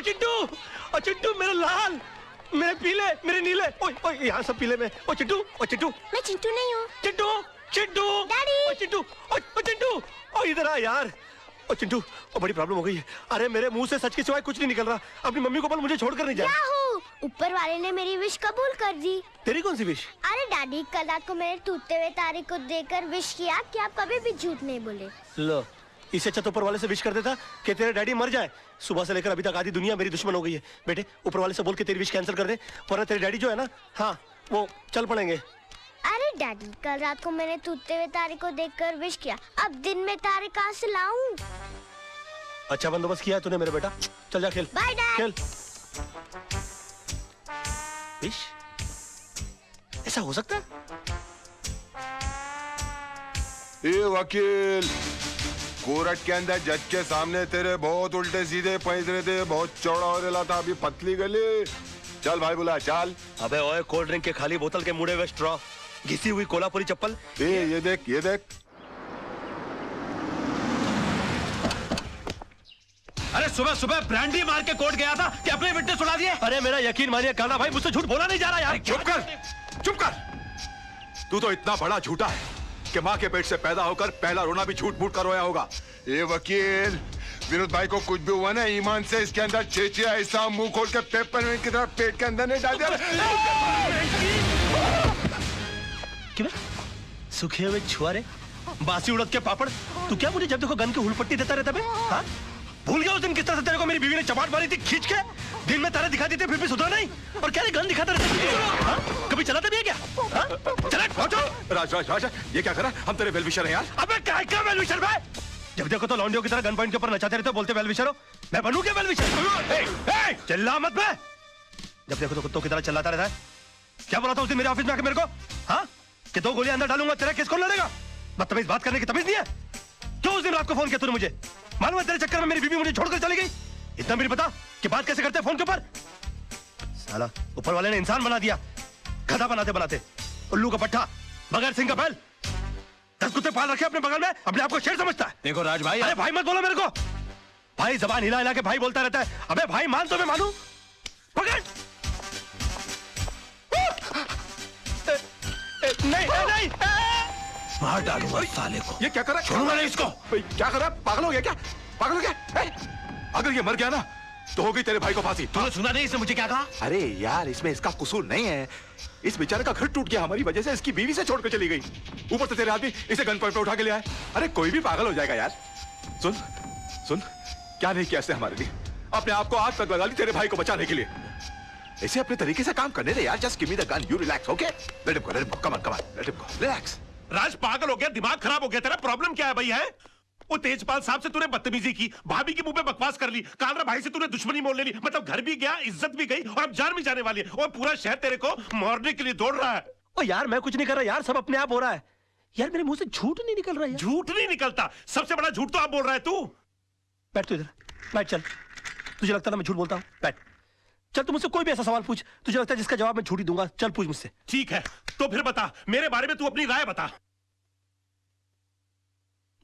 चिंटू, ओ चिंटू मेरे लाल, मेरे पीले, मेरे नीले, ओए ओए यहाँ सब पीले में। ओ चिंटू, ओ चिंटू। मैं चिंटू नहीं हूँ। चिंटू, चिंटू। डैडी। ओ चिंटू, ओ चिंटू, ओ इधर आ यार। ओ चिंटू, ओ बड़ी प्रॉब्लम हो गई है। अरे मेरे मुंह से सच के सिवाय कुछ नहीं निकल रहा। अपनी मम्मी को बोल मुझे छोड़कर नहीं जाए। ऊपर वाले ने मेरी विश कबूल कर दी। तेरी कौन सी विश? अरे डैडी, कल रात को मैंने टूटते हुए तारे को देखकर विश किया कि आप कभी भी झूठ नहीं बोले। लो, इससे अच्छा तो ऊपर वाले से विश कर देता कि तेरे डैडी मर जाए। सुबह से लेकर अभी तक आधी दुनिया मेरी दुश्मन हो गई है। बेटे ऊपर वाले से बोल के तेरी विश कैंसिल कर दे, वरना तेरे डैडी जो है ना, हाँ वो चल पड़ेंगे। अरे डैडी, कल रात को मैंने टूटते हुए तारे को देखकर विश किया, अब दिन में तारे कहाँ से लाऊं? अच्छा बंदोबस्त किया है तूने मेरे बेटा। चल जा खेल। Bye dad. खेल। विश? ऐसा हो सकता है? ए वकील, कोर्ट के अंदर जज के सामने तेरे बहुत उल्टे सीधे पैंतरे थे, बहुत चौड़ा हो रहा था, अभी पतली गली। चल भाई बुला, चल। अबे ओए, कोल्ड ड्रिंक के खाली बोतल के मुड़े हुए स्ट्रॉ, घिसी हुई कोल्हापुरी चप्पल। ये देख, ये देख। अरे सुबह सुबह ब्रांडी मार के कोर्ट गया था कि अपने विटनेस उड़ा दिए। अरे मेरा यकीन मानिए कान्हा भाई, मुझसे झूठ बोला नहीं जा रहा यार। चुप कर, चुप कर। तू तो इतना बड़ा झूठा है कि माँ के पेट से पैदा होकर पहला रोना भी झूठ मूठ कर रोया होगा। ये वकील, विनोद भाई को कुछ भी हुआ ना, ईमान से इसके अंदर छेछिया ऐसा मुंह खोल के पेपर की तरह पेट के अंदर नहीं डाल दिया। क्यों? सूखे हुए छुआरे, बासी उड़द के पापड़, तू क्या मुझे जब देखो गन की हुलपट्टी देता रहता बे? हाँ? भूल गया उस दिन किस तरह से तेरे को मेरी बीवी ने चपाट मारी थी खींच के? दिन में तारे दिखा देते फिर भी सुधरा नहीं, और क्या गन दिखाता रहता? हाँ? कभी चलाता भी है क्या? हाँ? चला पहुंचो। राज राज राज, ये क्या करा? हम तेरे वेलविशर हैं यार। अबे क्या वेलविशर भाई? जब देखो तो लौंडियों की तरह गन पॉइंट के ऊपर नचाते रहते हो, बोलते वेलविशर हो। मैं बनूं क्या वेलविशर? चिल्ला मत बे। जब देखो तो कुत्तों की तरह चिल्लाता रहता है। क्या बोला था उस दिन मेरे ऑफिस में आके मेरे को? हाँ? कि 2 गोलियां अंदर डालूंगा, तेरा केस कौन लड़ेगा? बदतमीज बात करने की तमीज नहीं है? क्यों उस दिन रात को फोन किया तूने मुझे? मालूम है तेरे चक्कर में मेरी बीवी मुझे छोड़कर चली गई। इतना भी नहीं पता कि बात कैसे करते हैं फोन के ऊपर? साला ऊपर वाले ने इंसान बना दिया, गधा बनाते बनाते। उल्लू का पट्टा, बगैर सिंह का बैल। 10 कुत्ते पाल रखे अपने बगल में, अपने आप को शेर समझता है। देखो राज भाई, अरे भाई मत बोलो मेरे को। भाई जबान हिला हिला के भाई बोलता रहता है। अबे भाई मान तो मैं मानू। पकड़। नहीं नहीं, मार डालूंगा साले को। ये क्या करा? छोड़ूंगा नहीं इसको। क्या करा? पागल हो गया क्या? पागल हो गया? अगर ये मर गया ना तो हो गई तेरे भाई को फांसी। तूने सुना नहीं इसने मुझे क्या कहा? अरे यार, इसमें इसका कसूर नहीं है। इस बेचारे का घर टूट गया हमारी वजह से, इसकी बीवी से छोड़कर चली गई। ऊपर से तेरे आदमी इसे गन पॉइंट पे उठा के ले आए। अरे कोई भी पागल हो जाएगा यार। सुन सुन, क्या नहीं किया इसने हमारे लिए? अपने आप को आग तक लगा ली तेरे भाई को बचाने के लिए। ऐसे अपने तरीके से काम करने दे यार। Just give me the gun, you relax, okay? Let him go, come on, let him go, relax. Raj पागल हो गया, दिमाग खराब हो गया तेरा? प्रॉब्लम क्या है भाई? है वो तेजपाल साहब से तूने बदतमीजी की, भाभी के मुंह पे बकवास कर ली, कालरा भाई से तूने दुश्मनी मोल ले ली, मतलब घर भी गया, इज्जत भी गई, और अब जान भी जाने वाली है, और पूरा शहर तेरे को मारने के लिए दौड़ रहा है। ओ यार मैं कुछ नहीं कर रहा यार, सब अपने आप हो रहा है यार। मेरे मुंह से झूठ नहीं निकल रहा है। झूठ नहीं निकलता, सबसे बड़ा झूठ तो आप बोल रहा है तू। बैठ तू इधर, बैठ। चल, तुझे लगता है मैं झूठ बोलता हूँ? बैठ। चल तू मुझसे कोई भी ऐसा सवाल पूछ, तुझे लगता है जिसका जवाब मैं झूठ ही दूंगा। चल पूछ मुझसे। ठीक है, तो फिर बता, मेरे बारे में तू अपनी राय बता।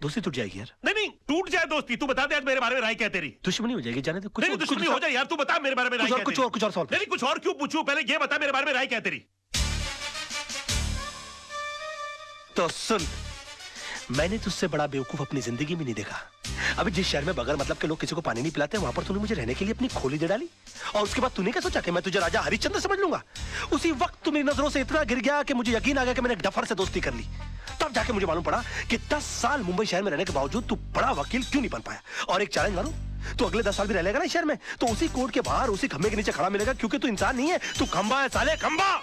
दोस्ती टूट जाएगी यार। नहीं, टूट जाए दोस्ती, तू बता दे आज मेरे बारे में राय क्या है तेरी? दुश्मनी हो जाएगी, जाने दे। कुछ नहीं, दुश्मनी हो जाए यार, तू बता मेरे बारे में राय क्या है तेरी? कुछ और सवाल। नहीं, कुछ और क्यों पूछूं? पहले ये बता मेरे बारे में राय क्या है तेरी? तो सुन, मैंने तुझसे बड़ा बेवकूफ अपनी जिंदगी में नहीं देखा। अभी जिस शहर में बगैर मतलब के लोग किसी को पानी नहीं पिलाते, वहां पर तूने मुझे रहने के लिए अपनी खोली दे डाली, और उसके बाद तूने क्या सोचा कि मैं तुझे राजा हरिश्चंद्र समझ लूंगा? उसी वक्त तू मेरी नजरों से इतना गिर गया कि मुझे यकीन आ गया कि मैंने एक डफर से दोस्ती कर ली। तब जाके मुझे मालूम पड़ा कि 10 साल मुंबई शहर में रहने के बावजूद तू बड़ा वकील क्यों नहीं बन पाया। और एक चैलेंज मारूं, तू अगले 10 साल भी रह लेगा ना शहर में, तो उसी कोर्ट के बाहर उसी खंबे के नीचे खड़ा मिलेगा, क्योंकि तू इंसान नहीं है, तू खंबा है साले, खंबा।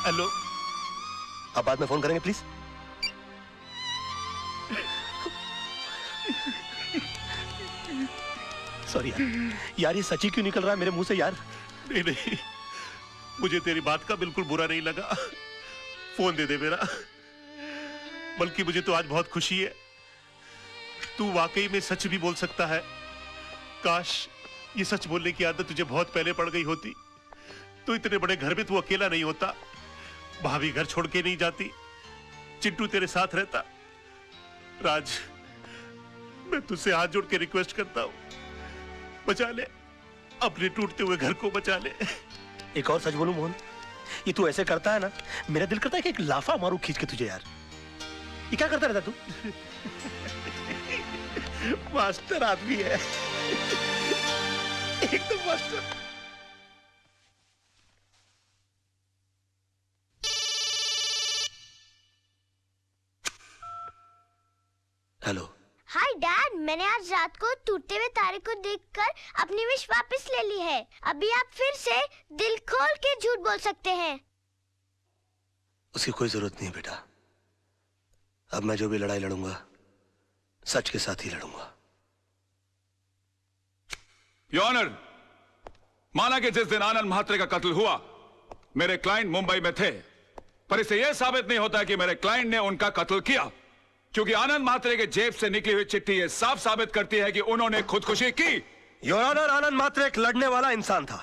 हेलो, अब बाद में फोन करेंगे प्लीज। सॉरी यार, ये सच्ची क्यों निकल रहा है मेरे मुंह से यार? नहीं नहीं, मुझे तेरी बात का बिल्कुल बुरा नहीं लगा। फोन दे दे मेरा। बल्कि मुझे तो आज बहुत खुशी है, तू वाकई में सच भी बोल सकता है। काश ये सच बोलने की आदत तुझे बहुत पहले पड़ गई होती, तो इतने बड़े घर में तू अकेला नहीं होता, भाभी घर छोड़ के नहीं जाती, चिंटू तेरे साथ रहता। राज, मैं तुझसे हाथ जोड़ के रिक्वेस्ट करता हूँ, बचा ले, अपने टूटते हुए घर को बचा ले। एक और सच बोलूं मोहन, ये तू ऐसे करता है ना, मेरा दिल करता है कि एक लाफा मारूं खींच के तुझे यार। ये क्या करता रहता तू? मास्टर आदमी है, एकदम मास्टर। हेलो। हाय डैड, मैंने आज रात को टूटते हुए तारे को देखकर अपनी विश वापस ले ली है। अभी आप फिर से दिल खोल के झूठ बोल सकते हैं। उसकी कोई जरूरत नहीं है बेटा। अब मैं जो भी लड़ाई लड़ूंगा सच के साथ ही लड़ूंगा। योर ऑनर, माना कि जिस दिन आनंद म्हात्रे का कत्ल हुआ मेरे क्लाइंट मुंबई में थे, पर इससे यह साबित नहीं होता कि मेरे क्लाइंट ने उनका कत्ल किया, क्योंकि आनंद म्हात्रे के जेब से निकली हुई चिट्ठी यह साफ साबित करती है कि उन्होंने खुदकुशी की। योर ऑनर, आनंद म्हात्रे एक लड़ने वाला इंसान था।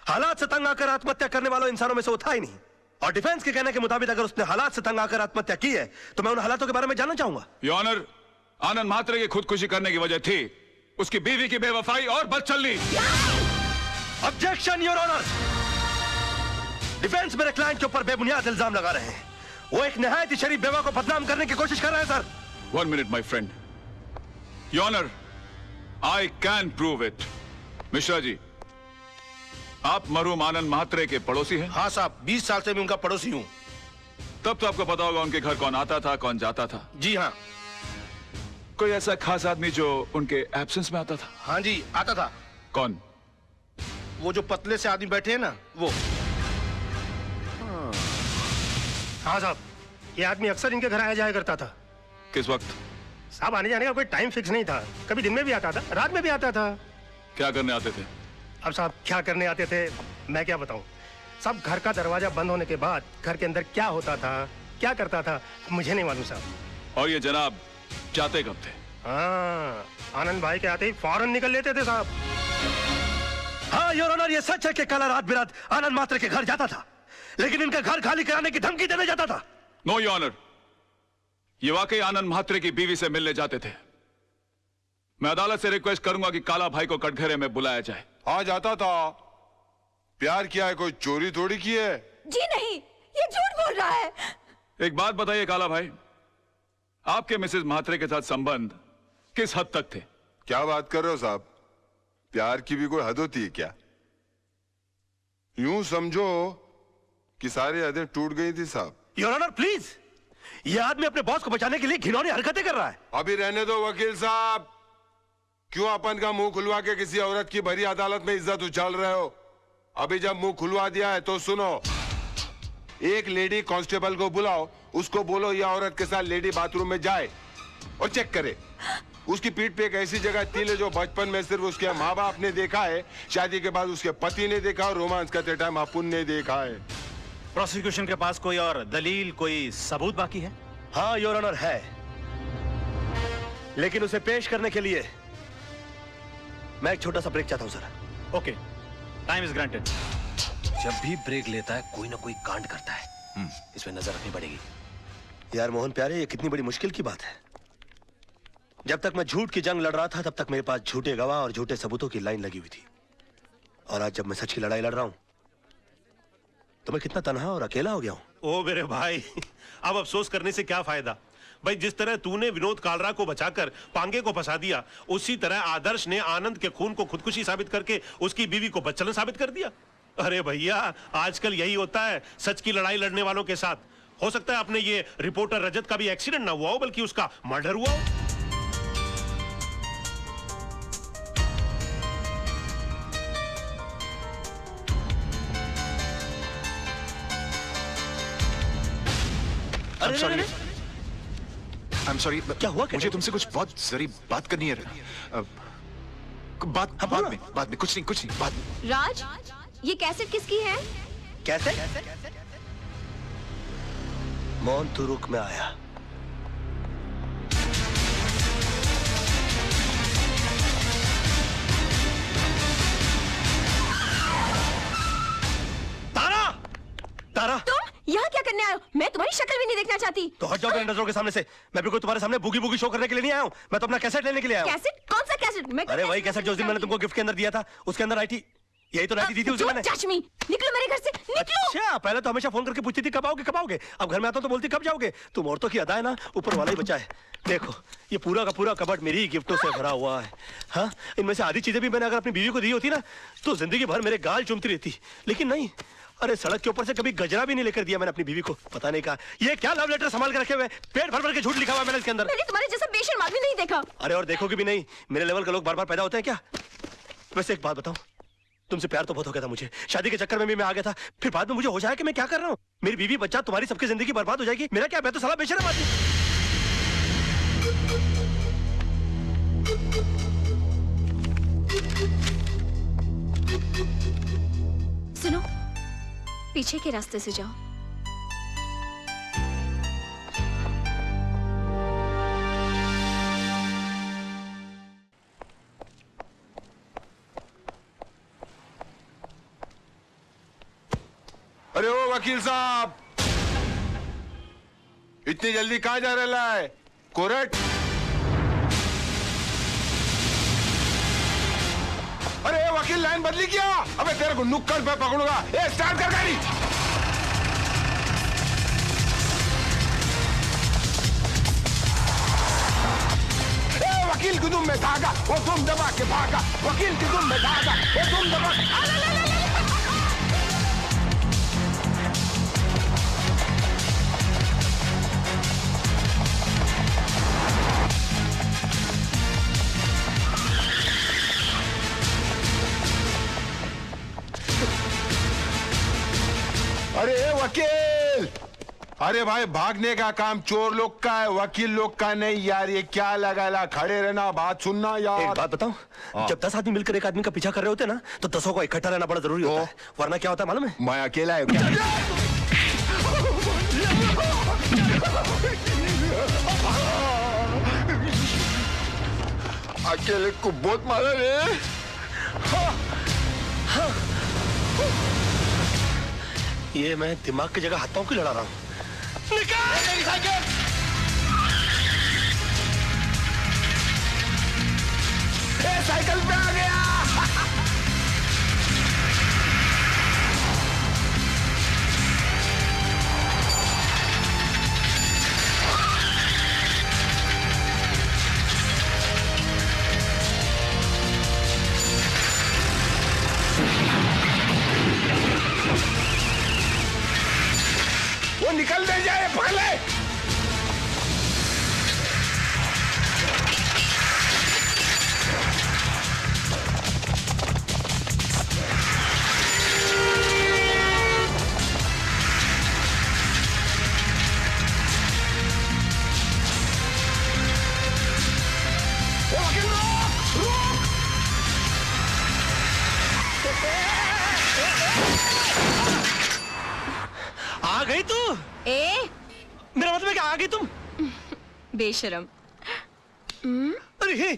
हालात से तंग आकर आत्महत्या करने वालों इंसानों में से वो था ही नहीं। और डिफेंस के कहने के मुताबिक अगर उसने हालात से तंग आकर आत्महत्या की है तो मैं उन हालातों के बारे में जानना चाहूंगा। योर ऑनर, आनंद म्हात्रे की खुदकुशी करने की वजह थी उसकी बीवी की बेवफाई और बदचलनी। Objection your honour. डिफेंस मेरे क्लाइंट के ऊपर बेबुनियाद इल्जाम लगा रहे हैं। वो एक निहायत ही शरीफ बेवा को बदनाम करने की कोशिश कर रहे हैं sir. 1 minute my friend. Your honour, I can prove it. Mishra ji, आप मरहूम आनंद म्हात्रे के पड़ोसी हैं? हाँ साहब, 20 साल से मैं उनका पड़ोसी हूँ। तब तो आपको पता होगा उनके घर कौन आता था कौन जाता था। जी हाँ। कोई ऐसा खास आदमी जो उनके एब्सेंस में आता था? हाँ जी, आता था। कौन? वो जो पतले से आदमी बैठे हैं ना, वो। हाँ साहब, ये आदमी अक्सर इनके घर आया जाया करता था। किस वक्त? साहब, आने जाने का कोई टाइम फिक्स नहीं था। कभी दिन में भी आता था, रात में भी आता था। क्या करने आते थे? अब साहब क्या करने आते थे मैं क्या बताऊं। सब घर का दरवाजा बंद होने के बाद घर के अंदर क्या होता था, क्या करता था, मुझे नहीं मालूम साहब। और ये जनाब जाते कब थे? हाँ, आनंद भाई के आते ही फौरन निकल लेते थे साहब। हाँ योर ऑनर, ये सच है कि कल रात बिरात आनंद म्हात्रे के घर जाता था, लेकिन इनका घर खाली कराने की धमकी देने जाता था। नो योर ऑनर, ये वाकई आनंद म्हात्रे की बीवी से मिलने जाते थे। मैं अदालत से रिक्वेस्ट करूंगा कि काला भाई को कटघरे में बुलाया जाए। हाँ जाता था। प्यार किया है, कोई चोरी थोड़ी की है। जी नहीं, ये झूठ बोल रहा है। एक बात बताइए काला भाई, आपके मिसेस म्हात्रे के साथ संबंध किस हद तक थे? क्या बात कर रहे हो साहब, प्यार की भी कोई हद होती है क्या? यूं समझो कि सारी हदें टूट गई थी साहब। योर ऑनर प्लीज, ये आदमी अपने बॉस को बचाने के लिए घिनौनी हरकतें कर रहा है। अभी रहने दो वकील साहब, क्यों अपन का मुंह खुलवा के किसी औरत की भरी अदालत में इज्जत उछाल रहे हो? अभी जब मुंह खुलवा दिया है तो सुनो, एक लेडी कांस्टेबल को बुलाओ, उसको बोलो यह औरत के साथ लेडी बाथरूम में जाए और चेक करे। उसकी पीठ पे एक ऐसी जगह तिल है जो बचपन में सिर्फ उसके माँ बाप ने देखा है, शादी के बाद उसके पति ने देखा और रोमांस करते टाइम अपुन ने देखा है। प्रोसिक्यूशन के पास कोई और दलील, कोई सबूत बाकी है? हाँ योर ऑनर है, लेकिन उसे पेश करने के लिए मैं एक छोटा सा ब्रेक चाहता हूं sir. Okay, time is granted. जब भी ब्रेक लेता है कोई ना कोई कांड करता है, इसमें नजर रखनी पड़ेगी। यार मोहन प्यारे, ये कितनी बड़ी मुश्किल की बात है। जब तक मैं झूठ की जंग लड़ रहा था तब तक मेरे पास झूठे गवाह और झूठे सबूतों की लाइन लगी हुई थी, और आज जब मैं सच की लड़ाई लड़ रहा हूं तो मैं कितना तन्हा और अकेला हो गया हूं। ओ मेरे भाई, अब अफसोस करने से क्या फायदा भाई। जिस तरह तूने विनोद कालरा को बचाकर पांगे को फंसा दिया, उसी तरह आदर्श ने आनंद के खून को खुदकुशी साबित करके उसकी बीवी को बदचलन साबित कर दिया। अरे भैया, आजकल यही होता है सच की लड़ाई लड़ने वालों के साथ। हो सकता है अपने ये रिपोर्टर रजत का भी एक्सीडेंट ना हुआ हो, बल्कि उसका मर्डर हुआ हो। I'm sorry, क्या हुआ? मुझे तुमसे कुछ बहुत जरूरी बात करनी है। बाद में कुछ नहीं बाद में। राज, ये कैसेट किसकी है? कैसे? मौन तू रुक में आया। तारा, तारा, तुम यहाँ क्या करने करने आए हो? मैं तुम्हारी शक्ल भी नहीं देखना चाहती। तो हट जाओ मेरे नजरों के सामने से। मैं बिल्कुल तुम्हारे सामने बुगी बुगी शो करने के लिए नहीं आया हूँ। मैं तो अपना कैसेट लेने के लिए आया हूँ। कैसेट? कौन सा कैसेट? मैं अरे वही कैसेट जो उस दिन मैंने तुमको गिफ्ट के अंदर दिया था, उसके अंदर आई थी। यही तो नाटी दी थी उसे मैंने। निकलो मेरे घर से, निकलो। अच्छा, पहले तो हमेशा फोन करके पूछती थी कब आओगे कब आओगे। अब घर में आता तो बोलती कब जाओगे। तुम औरतों की अदा है ना, ऊपर वाला ही बचा है। देखो ये पूरा का पूरा कबर्ड मेरी गिफ्टों से भरा हुआ है। हाँ, इनमें से आधी चीजें भी मैंने अगर अपनी बीवी को दी होती ना तो जिंदगी भर मेरे गाल चूमती रहती, लेकिन नहीं। अरे सड़क के ऊपर से कभी गजरा भी नहीं लेकर दिया मैंने अपनी बीवी को। पता नहीं कहा ये क्या लव लेटर संभाल के रखे हुए, पेट भर भर के झूठ लिखा हुआ मैंने इसके अंदर। मैंने तुम्हारे जैसा बेशर्म आदमी नहीं देखा। अरे और देखोगे भी नहीं, मेरे लेवल के लोग बार बार पैदा होते हैं क्या। वैसे एक बात बताऊं, तुमसे प्यार तो बहुत हो गया था मुझे, शादी के चक्कर में भी मैं आ गया था। फिर बाद में मुझे हो जाए कि मैं क्या कर रहा हूँ। मेरी बीवी बच्चा तुम्हारी सबकी जिंदगी बर्बाद हो जाएगी। मेरा क्या, मैं तो साला बेशर्म आदमी। सुनो, पीछे के रास्ते से जाओ। अरे ओ वकील साहब, इतनी जल्दी कहाँ जा रहा है? कोर्ट? अरे वकील लाइन बदली क्या? अबे तेरे को नुक्कड़ पे पकड़ूंगा। ए स्टार्ट कर गाड़ी। ए वकील की दुम में धागा, वो तुम दबा के भागा। वकील की दुम में धागा, वो तुम दबा। अरे वकील, अरे भाई भागने का काम चोर लोग का है, वकील लोग का नहीं यार। ये क्या लगा खड़े रहना, बात सुनना यार। एक बात बताऊं, जब 10 आदमी मिलकर एक आदमी का पीछा कर रहे होते ना तो 10 को इकट्ठा रहना बड़ा जरूरी होता है, वरना क्या होता है मालूम है? मैं अकेला है क्या? अकेले को बहुत मारा रे। ये मैं दिमाग की जगह हाथ पांव की लड़ा रहा हूँ। निकाल मेरी साइकिल। साइकिल पे आ गया। वो निकल दे जाए, पकड़ ले। आ गई तू? मेरा मतलब है कि आ गई तुम? बेशरम। अरे हे,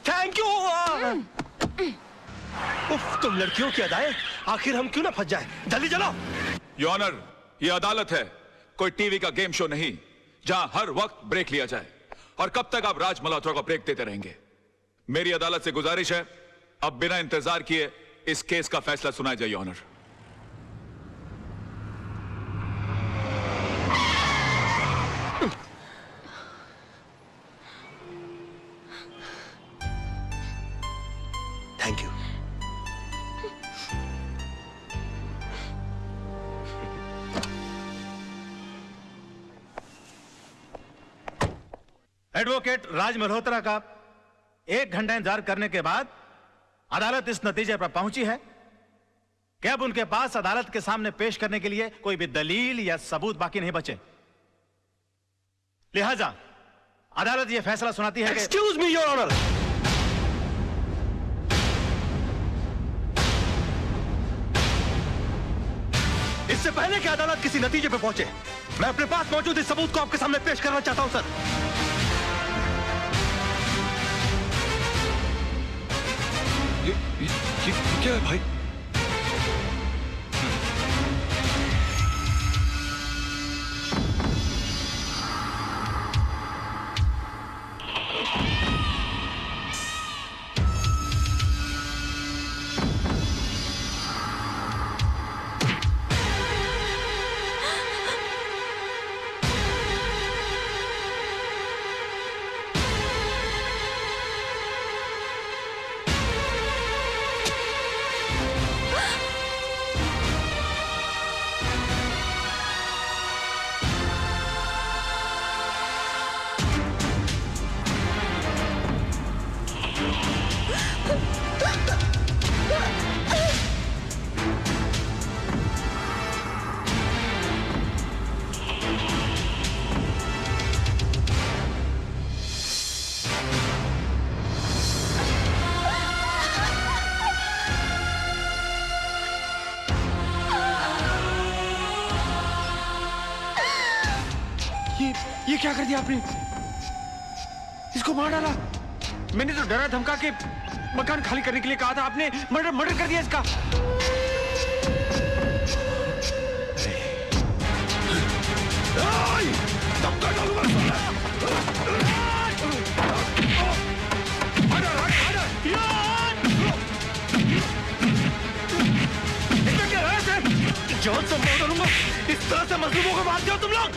थैंक यू। तुम लड़कियों की अदाएं, आखिर हम क्यों ना फंस जाए। जल्दी चलो। योर ऑनर, ये अदालत है, कोई टीवी का गेम शो नहीं जहां हर वक्त ब्रेक लिया जाए। और कब तक आप राज मल्होत्रा को ब्रेक देते रहेंगे? मेरी अदालत से गुजारिश है, अब बिना इंतजार किए इस केस का फैसला सुनाया जाए। Your honour. Thank you. Advocate Raj Malhotra का 1 घंटा इंतजार करने के बाद अदालत इस नतीजे पर पहुंची है कि अब उनके पास अदालत के सामने पेश करने के लिए कोई भी दलील या सबूत बाकी नहीं बचे। लिहाजा अदालत यह फैसला सुनाती है। Excuse me your honour. इससे पहले कि अदालत किसी नतीजे पे पहुंचे, मैं अपने पास मौजूद इस सबूत को आपके सामने पेश करना चाहता हूं सर। ये क्या है भाई? ये क्या कर दिया आपने? इसको मार डाला। मैंने तो डरा धमका के मकान खाली करने के लिए कहा था, आपने मर्डर कर दिया इसका। जोर से मार डालूंगा। इस तरह से मजलूमों को मारते हो तुम लोग?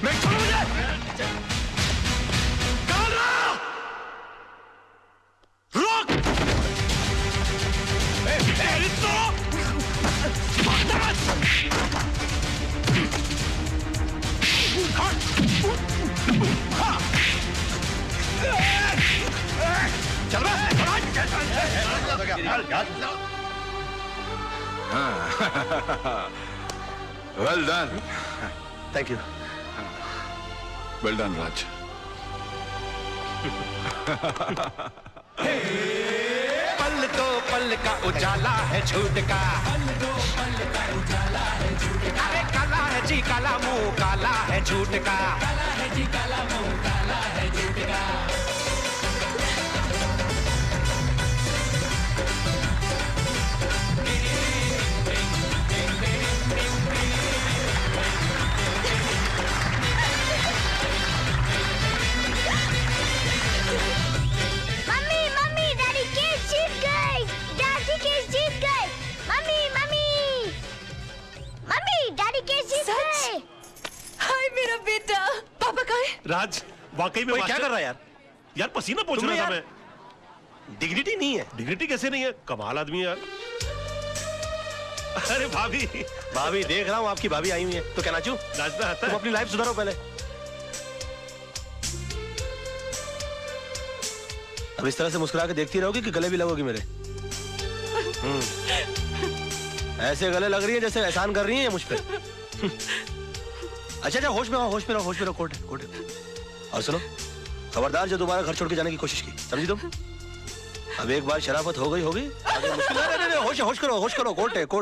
मैं छोड़ो मुझे। कहाँ रहा? रोक! चल well done. Thank you. Well done Raj. पल तो पल का उजाला है झूठ का, अरे काला है जी काला, मुंह काला है झूठ का। राज वाकई में क्या कर रहा है यार? यार पसीना पोंछ रहा था मैं। डिग्निटी नहीं है। डिग्निटी कैसे नहीं है? कमाल आदमी है यार। अरे भाभी भाभी देख रहा हूँ आपकी भाभी आई हुई है, तो क्या नाचूं? नाचना आता तुम है? अपनी लाइफ सुधारो पहले। अब इस तरह से मुस्कुरा के देखती रहोगी कि गले भी लगोगी मेरे? ऐसे गले लग रही है जैसे एहसान कर रही है मुझ पे। अच्छा होश में रहो, होश में रहो, होश में रहो। कोर्ट है। और सुनो, खबरदार जो दोबारा घर छोड़ के जाने की कोशिश की, समझी तुम? अब एक बार शराफत हो गई होगी, आगे मुश्किल। होश करो, कोर्ट है।